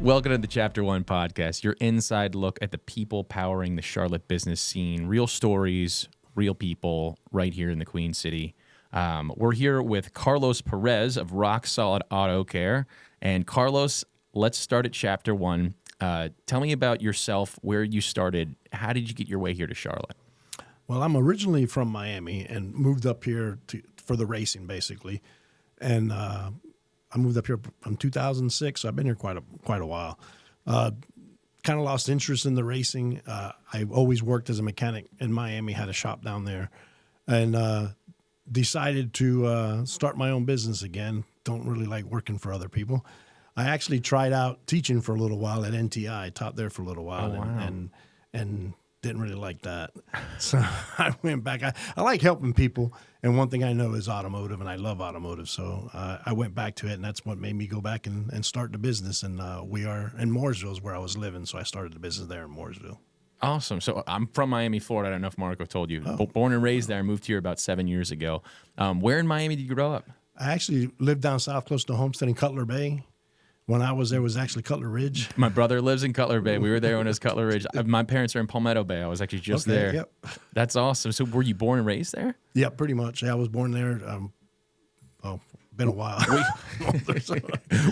Welcome to the Chapter 1 podcast, your inside look at the people powering the Charlotte business scene. Real stories, real people, right here in the Queen City. We're here with Carlos Perez of Rock Solid Auto Care. And Carlos, let's start at Chapter 1. Tell me about yourself, where you started. How did you get your way here to Charlotte? Well, I'm originally from Miami and moved up here for the racing, basically. And I moved up here from 2006, so I've been here quite a while. Kind of lost interest in the racing. I always worked as a mechanic in Miami, had a shop down there, and decided to start my own business again. Don't really like working for other people. I actually tried out teaching for a little while at NTI. I taught there for a little while, and didn't really like that. So I went back. I like helping people, and one thing I know is automotive, and I love automotive. So I went back to it, and that's what made me go back and start the business. And we are in Mooresville is where I was living, so I started the business there in Mooresville. Awesome. So I'm from Miami, Florida. I don't know if Marco told you. Born and raised there. I moved here about 7 years ago. Where in Miami did you grow up? I actually lived down south close to Homestead in Cutler Bay. When I was there, it was actually Cutler Ridge. My brother lives in Cutler Bay. We were there when it was Cutler Ridge. My parents are in Palmetto Bay. I was actually just there. Yep. That's awesome. So were you born and raised there? Yeah, pretty much. Yeah, I was born there. Been a while.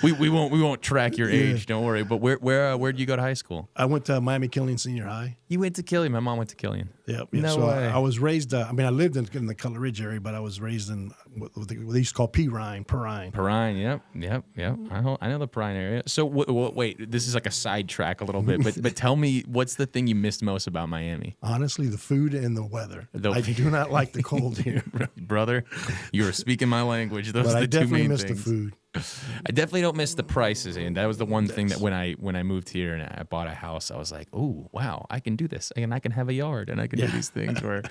we won't track your age. Don't worry. But where did you go to high school? I went to Miami Killeen Senior High. You went to Killeen. My mom went to Killeen. Yep. No so way. I was raised. I lived in the Cutler Ridge area, but I was raised in what they used to call Perrine. Perrine. Yep. I know the Perrine area. So wait, this is like a sidetrack a little bit, but tell me, what's the thing you missed most about Miami? Honestly, the food and the weather. I do not like the cold here, brother. You are speaking my language. Those but are the two main miss things. The food. I definitely don't miss the prices, and that was the one thing that when I moved here and I bought a house, I was like, oh wow, I can do this, and I can have a yard, and I can do these things. Where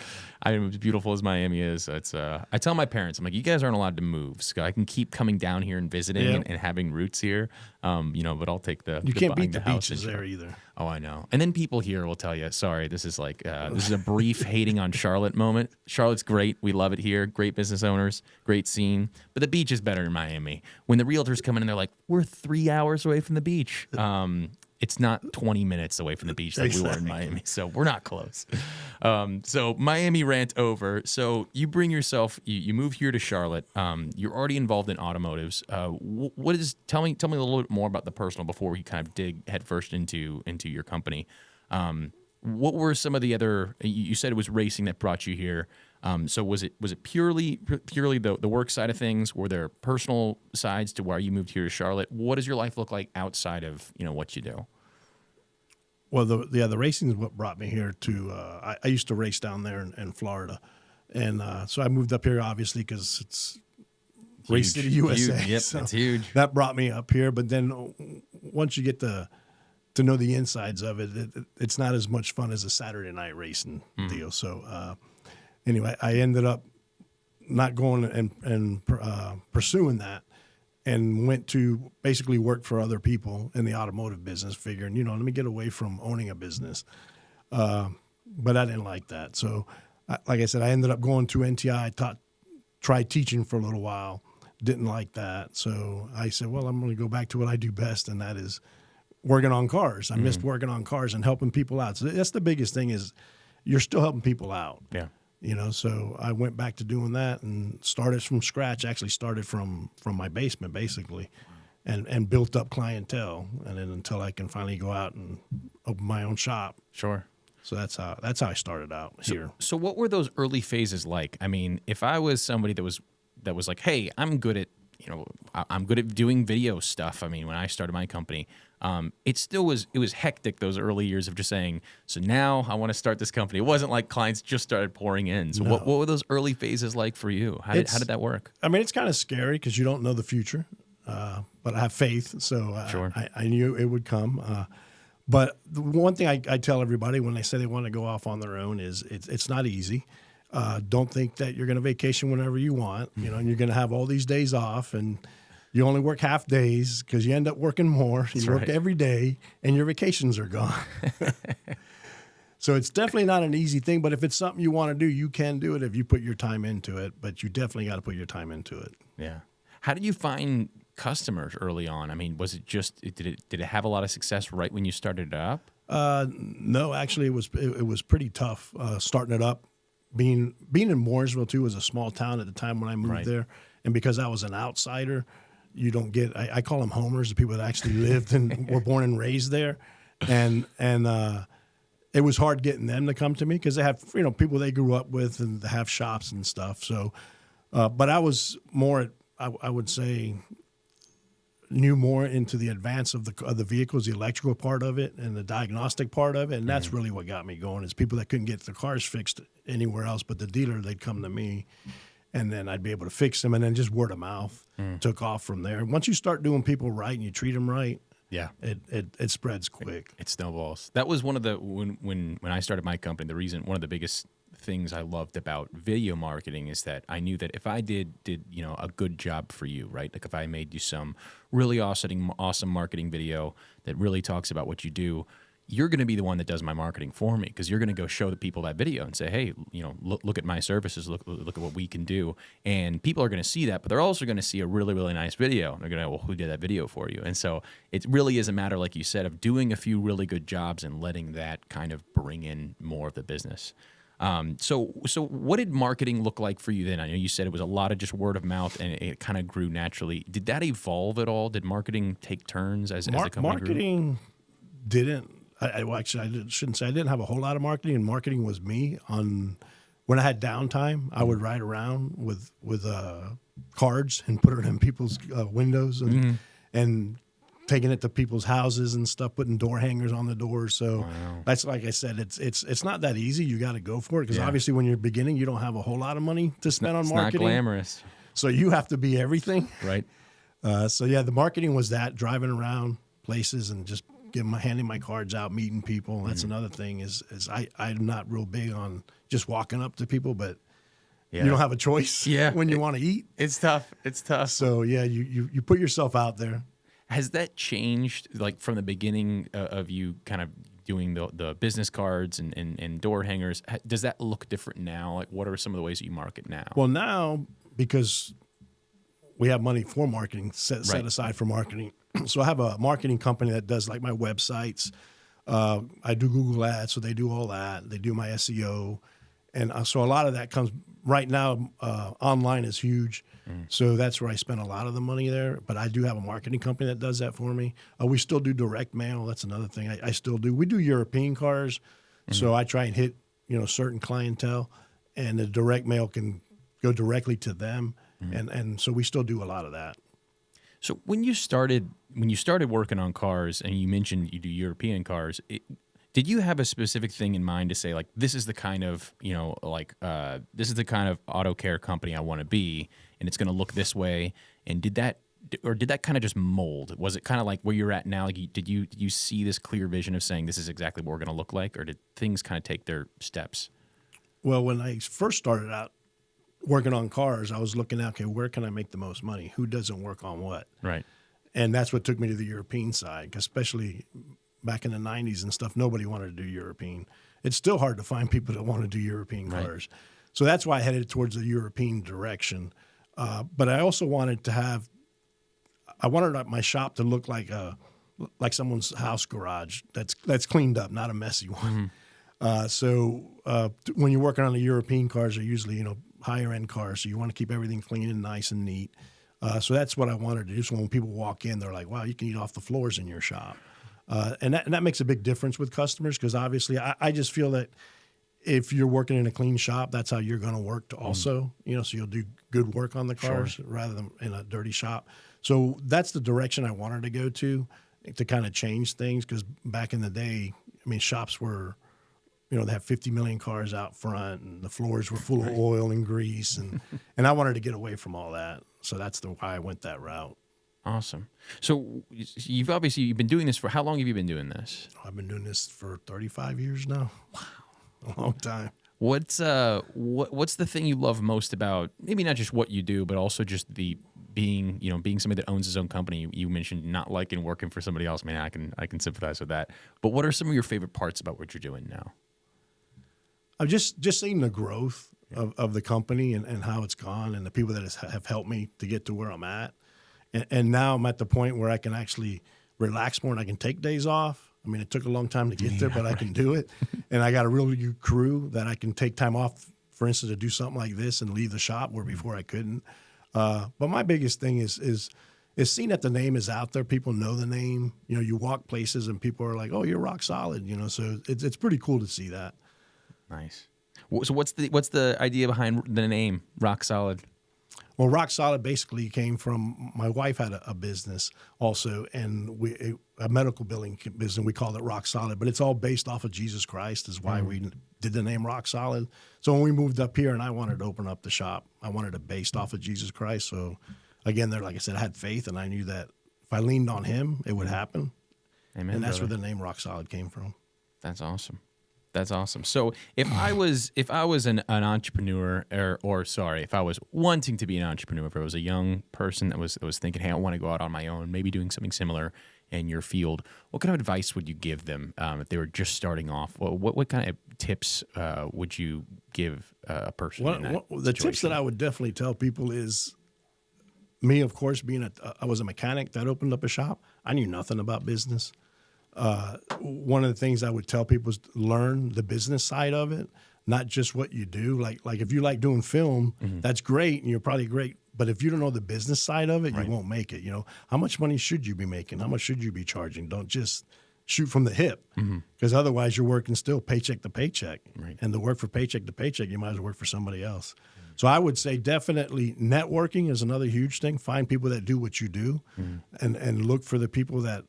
as beautiful as Miami is, it's I tell my parents, I'm like, you guys aren't allowed to move, so I can keep coming down here and visiting and having roots here, but I'll take the you can't beat the house beaches there either. Oh, I know. And then people here will tell you, sorry, this is like this is a brief hating on Charlotte moment. Charlotte's great. We love it here. Great business owners, great scene. But the beach is better in Miami. When the realtors come in and they're like, we're 3 hours away from the beach. It's not 20 minutes away from the beach like we were in Miami. So we're not close. So Miami rant over. So you bring yourself, you move here to Charlotte. You're already involved in automotives. Tell me a little bit more about the personal before we kind of dig headfirst into your company. What were some of the other, you said it was racing that brought you here. So was it purely the work side of things? Were there personal sides to why you moved here to Charlotte? What does your life look like outside of what you do? Well, the racing is what brought me here to. I used to race down there in Florida, and so I moved up here obviously because it's Race City, USA. Huge. Yep, so it's huge. That brought me up here, but then once you get to know the insides of it, it's not as much fun as a Saturday night racing deal. So. Anyway, I ended up not going and pursuing that, and went to basically work for other people in the automotive business, figuring, let me get away from owning a business. But I didn't like that. So, like I said, I ended up going to NTI, tried teaching for a little while, didn't like that. So I said, well, I'm going to go back to what I do best, and that is working on cars. I missed working on cars and helping people out. So that's the biggest thing is you're still helping people out. Yeah. So I went back to doing that and started from scratch, actually started from my basement basically, and built up clientele. And then until I can finally go out and open my own shop. Sure. So that's how I started out here. So what were those early phases like? I mean, if I was somebody that was like, hey, I'm good at doing video stuff. I mean, when I started my company, it was hectic those early years of just saying, so now I want to start this company. It wasn't like clients just started pouring in. So what were those early phases like for you? How did that work? I mean, it's kind of scary because you don't know the future, but I have faith. So Sure. I knew it would come. But the one thing I tell everybody when they say they want to go off on their own is it's not easy. Don't think that you're going to vacation whenever you want, and you're going to have all these days off, and you only work half days because you end up working more. You work every day, and your vacations are gone. So it's definitely not an easy thing, but if it's something you want to do, you can do it if you put your time into it, but you definitely got to put your time into it. Yeah. How did you find customers early on? I mean, was it just did it have a lot of success right when you started it up? No, actually, it was pretty tough starting it up. Being in Mooresville too was a small town at the time when I moved Right. there, and because I was an outsider, you don't get. I call them homers, the people that actually lived and were born and raised there, and it was hard getting them to come to me because they have people they grew up with and they have shops and stuff. So, but I was more, I would say, knew more into the advance of the vehicles, the electrical part of it, and the diagnostic part of it, and that's really what got me going. Is people that couldn't get their cars fixed anywhere else but the dealer, they'd come to me, and then I'd be able to fix them, and then just word of mouth took off from there. Once you start doing people right and you treat them right, Yeah. it spreads quick. It snowballs. That was one of the when I started my company, the reason one of the biggest things I loved about video marketing is that I knew that if I did a good job for you, right? Like if I made you some really awesome marketing video that really talks about what you do, you're going to be the one that does my marketing for me because you're going to go show the people that video and say, hey, look at my services, look at what we can do. And people are going to see that, but they're also going to see a really, really nice video. They're going to, well, who did that video for you? And so it really is a matter, like you said, of doing a few really good jobs and letting that kind of bring in more of the business. So what did marketing look like for you then? I know you said it was a lot of just word of mouth and it kind of grew naturally. Did that evolve at all? Did marketing take turns as the company marketing didn't. Actually, I shouldn't say I didn't have a whole lot of marketing, and marketing was me. When I had downtime, I would ride around with cards and put it in people's windows and taking it to people's houses and stuff, putting door hangers on the doors. So that's, like I said, it's not that easy. You got to go for it because obviously when you're beginning, you don't have a whole lot of money to spend on marketing. It's not glamorous. So you have to be everything. Right. So yeah, the marketing was that, driving around places and just handing my cards out, meeting people. That's another thing is I'm not real big on just walking up to people, but you don't have a choice when you want to eat. It's tough. So yeah, you put yourself out there. Has that changed, like from the beginning of you kind of doing the business cards and door hangers? Does that look different now? Like, what are some of the ways that you market now? Well, now, because we have money for marketing, set aside for marketing. So I have a marketing company that does like my websites. I do Google Ads, so they do all that. They do my SEO. And so a lot of that comes right now. Online is huge. So that's where I spend a lot of the money there. But I do have a marketing company that does that for me. We still do direct mail. That's another thing I still do. We do European cars. So I try and hit, certain clientele, and the direct mail can go directly to them. And so we still do a lot of that. So when you started working on cars, and you mentioned you do European cars, did you have a specific thing in mind to say, like, this is the kind of this is the kind of auto care company I want to be, and it's going to look this way? And did that kind of just mold? Was it kind of like where you're at now? Like, did you see this clear vision of saying this is exactly what we're going to look like, or did things kind of take their steps? Well, when I first started out working on cars, I was looking at, okay, where can I make the most money? Who doesn't work on what? Right. And that's what took me to the European side, especially back in the 90s and stuff, nobody wanted to do European. It's still hard to find people that want to do European cars. So that's why I headed towards the European direction. But I also wanted my shop to look like someone's house garage that's cleaned up, not a messy one. When you're working on the European cars, they're usually, higher end cars. So you want to keep everything clean and nice and neat. So that's what I wanted to do. So when people walk in, they're like, wow, you can eat off the floors in your shop. And that makes a big difference with customers because obviously I just feel that if you're working in a clean shop, that's how you're going to work also, so you'll do good work on the cars rather than in a dirty shop. So that's the direction I wanted to go to kind of change things because back in the day, shops were, they have 50 million cars out front and the floors were full of oil and grease. And I wanted to get away from all that. So that's why I went that route. Awesome. So you've been doing this for how long have you been doing this? I've been doing this for 35 years now. Wow. A long time. What's the thing you love most about maybe not just what you do, but also just the being somebody that owns his own company? You mentioned not liking working for somebody else. I can sympathize with that. But what are some of your favorite parts about what you're doing now? I've just seeing the growth of the company and how it's gone and the people that have helped me to get to where I'm at. And now I'm at the point where I can actually relax more and I can take days off. I mean, it took a long time to get there, but I can do it. And I got a really good crew that I can take time off, for instance, to do something like this and leave the shop where before I couldn't. But my biggest thing is seeing that the name is out there. People know the name. You know, you walk places and people are like, "Oh, you're rock solid." You know, so it's pretty cool to see that. Nice. So what's the idea behind the name Rock Solid? Well, Rock Solid basically came from my wife had a business also, and a medical billing business. We called it Rock Solid, but it's all based off of Jesus Christ. Is why we did the name Rock Solid. So when we moved up here, and I wanted to open up the shop, I wanted it based off of Jesus Christ. So again, there, like I said, I had faith, and I knew that if I leaned on Him, it would happen. Amen. And that's brother. where the name Rock Solid came from. That's awesome. That's awesome. So if I was an entrepreneur, if I was wanting to be an entrepreneur, if I was a young person that was thinking, hey, I want to go out on my own, maybe doing something similar in your field, what kind of advice would you give them if they were just starting off? What kind of tips would you give a person? The tips that I would definitely tell people is me, of course, I was a mechanic that opened up a shop. I knew nothing about business. One of the things I would tell people is learn the business side of it, not just what you do. Like if you like doing film, that's great, and you're probably great. But if you don't know the business side of it, you won't make it. You know, how much money should you be making? How much should you be charging? Don't just shoot from the hip, because otherwise you're working still paycheck to paycheck. Right. And to work for paycheck to paycheck, you might as well work for somebody else. So I would say definitely networking is another huge thing. Find people that do what you do, and look for the people that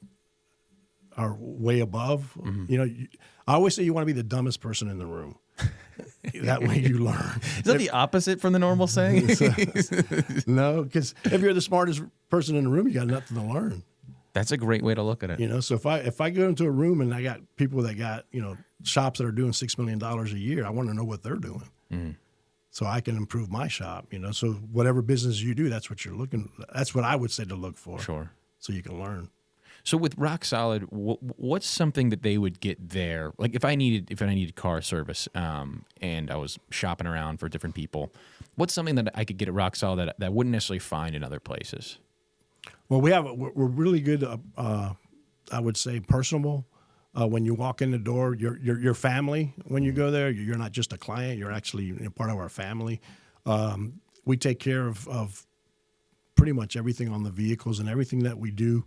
are way above. You know, I always say you want to be the dumbest person in the room. That way you learn. Is that the opposite from the normal saying? No, because if you're the smartest person in the room, you got nothing to learn. That's a great way to look at it. You know, so if I go into a room and I got people that got, you know, shops that are doing $6 million a year, I want to know what they're doing. So I can improve my shop, you know. So whatever business you do, that's what I would say to look for. Sure. So you can learn. So with Rock Solid, what's something that they would get there? Like if I needed car service, and I was shopping around for different people, what's something that I could get at Rock Solid that I wouldn't necessarily find in other places? Well, we're really good. I would say personable. When you walk in the door, your family. When you go there, you're not just a client. You're actually part of our family. We take care of pretty much everything on the vehicles and everything that we do.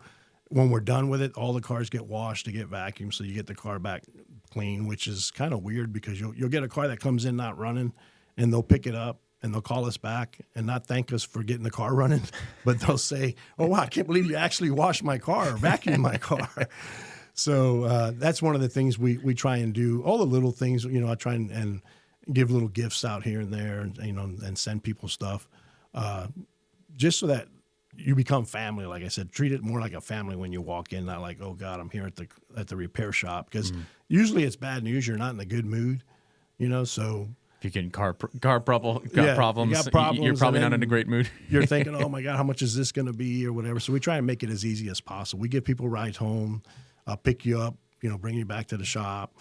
When we're done with it, all the cars get washed, they get vacuumed, so you get the car back clean, which is kind of weird because you'll get a car that comes in not running, and they'll pick it up and they'll call us back and not thank us for getting the car running, but they'll say, "Oh wow, I can't believe you actually washed my car or vacuumed my car." So that's one of the things we try and do. All the little things, you know, I try and give little gifts out here and there, and you know, and send people stuff, just so that you become family. Like I said, treat it more like a family when you walk in, not like, oh God, I'm here at the repair shop. Because usually it's bad news. You're not in a good mood, you know. So if you're getting car problems, you're probably not in a great mood. You're thinking, oh my God, how much is this going to be or whatever. So we try and make it as easy as possible. We give people rides home, pick you up, you know, bring you back to the shop.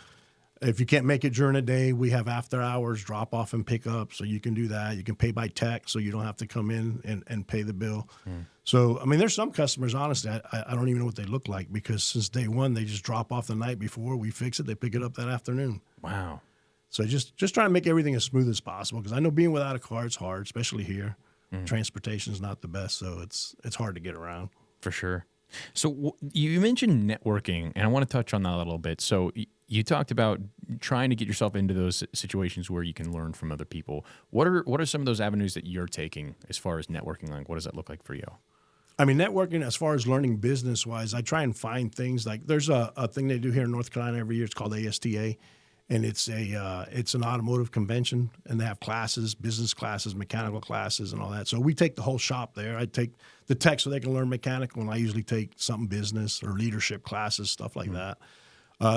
If you can't make it during the day, we have after hours, drop off and pick up. So you can do that. You can pay by text, so you don't have to come in and pay the bill. So, I mean, there's some customers, honestly, I don't even know what they look like, because since day one, they just drop off the night before. We fix it. They pick it up that afternoon. Wow. So just trying to make everything as smooth as possible, because I know being without a car is hard, especially here. Transportation is not the best, so it's hard to get around. For sure. So you mentioned networking, and I want to touch on that a little bit. So you talked about trying to get yourself into those situations where you can learn from other people. What are some of those avenues that you're taking as far as networking? Like, what does that look like for you? I mean, networking as far as learning business-wise, I try and find things like there's a thing they do here in North Carolina every year. It's called ASTA, and it's an automotive convention, and they have classes, business classes, mechanical classes, and all that. So we take the whole shop there. I take the tech so they can learn mechanical, and I usually take something business or leadership classes, stuff like that.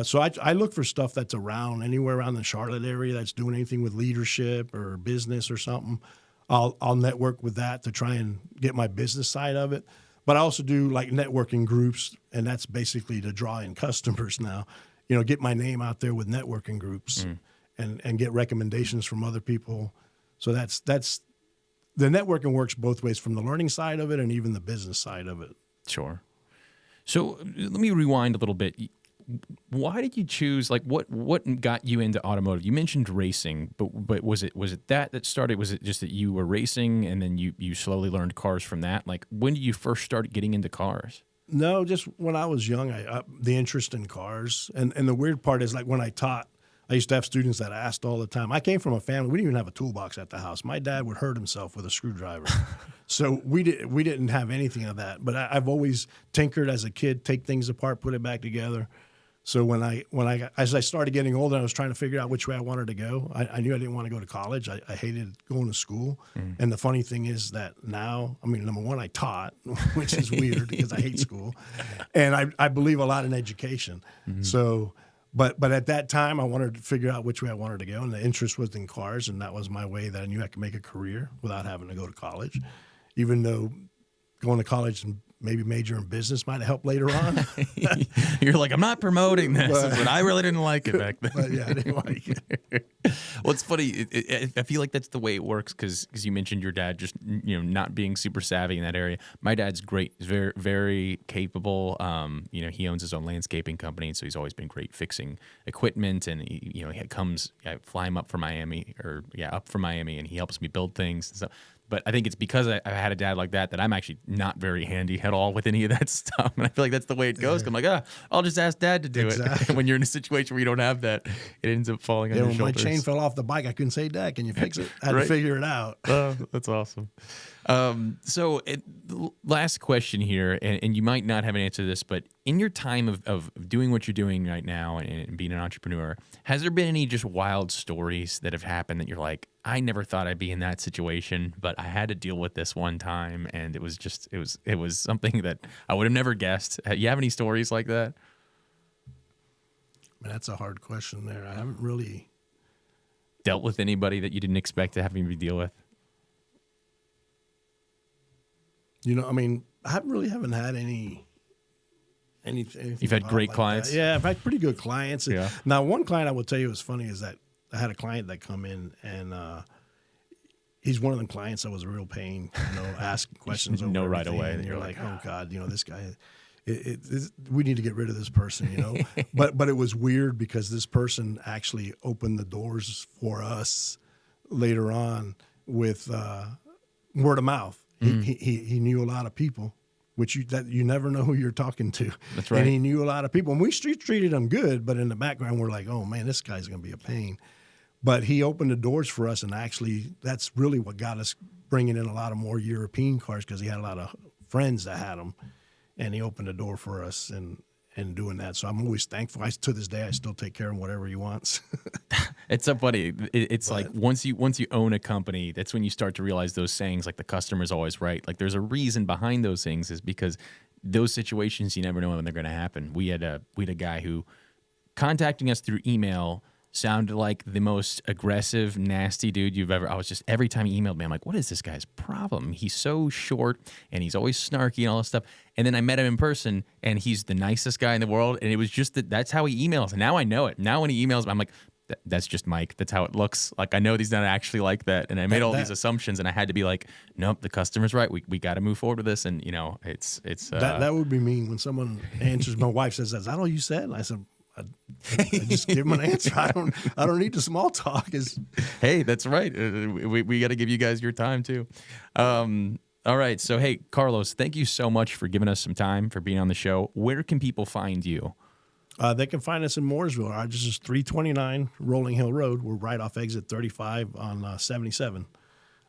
So I look for stuff that's around, anywhere around the Charlotte area that's doing anything with leadership or business or something. I'll network with that to try and get my business side of it. But I also do like networking groups, and that's basically to draw in customers now. You know, get my name out there with networking groups and get recommendations from other people. So that's the networking works both ways, from the learning side of it and even the business side of it. Sure. So let me rewind a little bit. Why did you choose, like, what got you into automotive? You mentioned racing, but was it that started? Was it just that you were racing and then you slowly learned cars from that? Like, when did you first start getting into cars? No, just when I was young, the interest in cars. And the weird part is, like, when I taught, I used to have students that asked all the time. I came from a family, we didn't even have a toolbox at the house. My dad would hurt himself with a screwdriver. So we didn't have anything of that. But I've always tinkered as a kid, take things apart, put it back together. So as I started getting older, I was trying to figure out which way I wanted to go. I knew I didn't want to go to college. I hated going to school. And the funny thing is that now, I mean, number one, I taught, which is weird because I hate school. And I believe a lot in education. So, but at that time, I wanted to figure out which way I wanted to go. And the interest was in cars. And that was my way that I knew I could make a career without having to go to college, even though going to college and maybe major in business might have helped later on. You're like, I'm not promoting this, but I really didn't like it back then. But yeah, I didn't like it. Well, it's funny. I feel like that's the way it works because you mentioned your dad just not being super savvy in that area. My dad's great. He's very, very capable. He owns his own landscaping company, so he's always been great fixing equipment. And he comes, I fly him up from Miami, and he helps me build things. So. But I think it's because I had a dad like that I'm actually not very handy at all with any of that stuff. And I feel like that's the way it goes. I'm like, I'll just ask dad to do it. When you're in a situation where you don't have that, it ends up falling on your shoulders. When my chain fell off the bike, I couldn't say, Dad, can you fix it? I had to figure it out. Oh, that's awesome. So last question here, and you might not have an answer to this, but in your time of doing what you're doing right now and being an entrepreneur, has there been any just wild stories that have happened that you're like, I never thought I'd be in that situation, but I had to deal with this one time, and it was something that I would have never guessed. You have any stories like that? Man, that's a hard question there. I haven't really dealt with anybody that you didn't expect to having to deal with. I haven't had anything. You've had great clients? Yeah, I've had pretty good clients. Yeah. Now, one client I will tell you was funny is that I had a client that come in and he's one of the clients that was a real pain, asking questions over right away. And you're like, oh God, this guy, we need to get rid of this person, But it was weird because this person actually opened the doors for us later on with word of mouth. He knew a lot of people, which you never know who you're talking to. That's right. And he knew a lot of people. And we treated him good, but in the background, we're like, oh, man, this guy's going to be a pain. But he opened the doors for us, and actually that's really what got us bringing in a lot of more European cars because he had a lot of friends that had them, and he opened the door for us and doing that. So I'm always thankful. To this day, I still take care of whatever he wants. It's so funny. It's like once you own a company, that's when you start to realize those sayings, like the customer's always right. Like there's a reason behind those things, is because those situations you never know when they're going to happen. We had a guy who contacting us through email sounded like the most aggressive, nasty dude you've ever. Every time he emailed me, I'm like, what is this guy's problem? He's so short and he's always snarky and all this stuff. And then I met him in person and he's the nicest guy in the world. And it was just that's how he emails. And now I know it. Now when he emails me, I'm like, that's just Mike. That's how it looks. Like, I know he's not actually like that. And I made all these assumptions, and I had to be like, nope, the customer's right. We got to move forward with this. And it's that would be mean when someone answers. My wife says, "Is that all you said?" And I said, I just give him an answer. I don't need the small talk. Hey, that's right. We got to give you guys your time too. All right. So, hey, Carlos, thank you so much for giving us some time, for being on the show. Where can people find you? They can find us in Mooresville. Our address is 329 Rolling Hill Road. We're right off exit 35 on 77.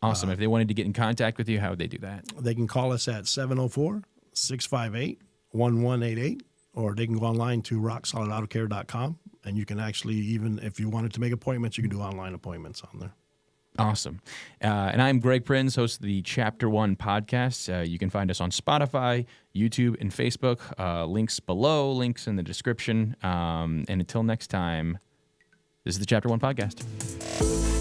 Awesome. If they wanted to get in contact with you, how would they do that? They can call us at 704-658-1188, or they can go online to rocksolidautocare.com, and you can actually, even if you wanted to make appointments, you can do online appointments on there. Awesome. And I'm Greg Prinz, host of the Chapter 1 podcast. You can find us on Spotify, YouTube, and Facebook. Links below, links in the description. And until next time, this is the Chapter 1 podcast.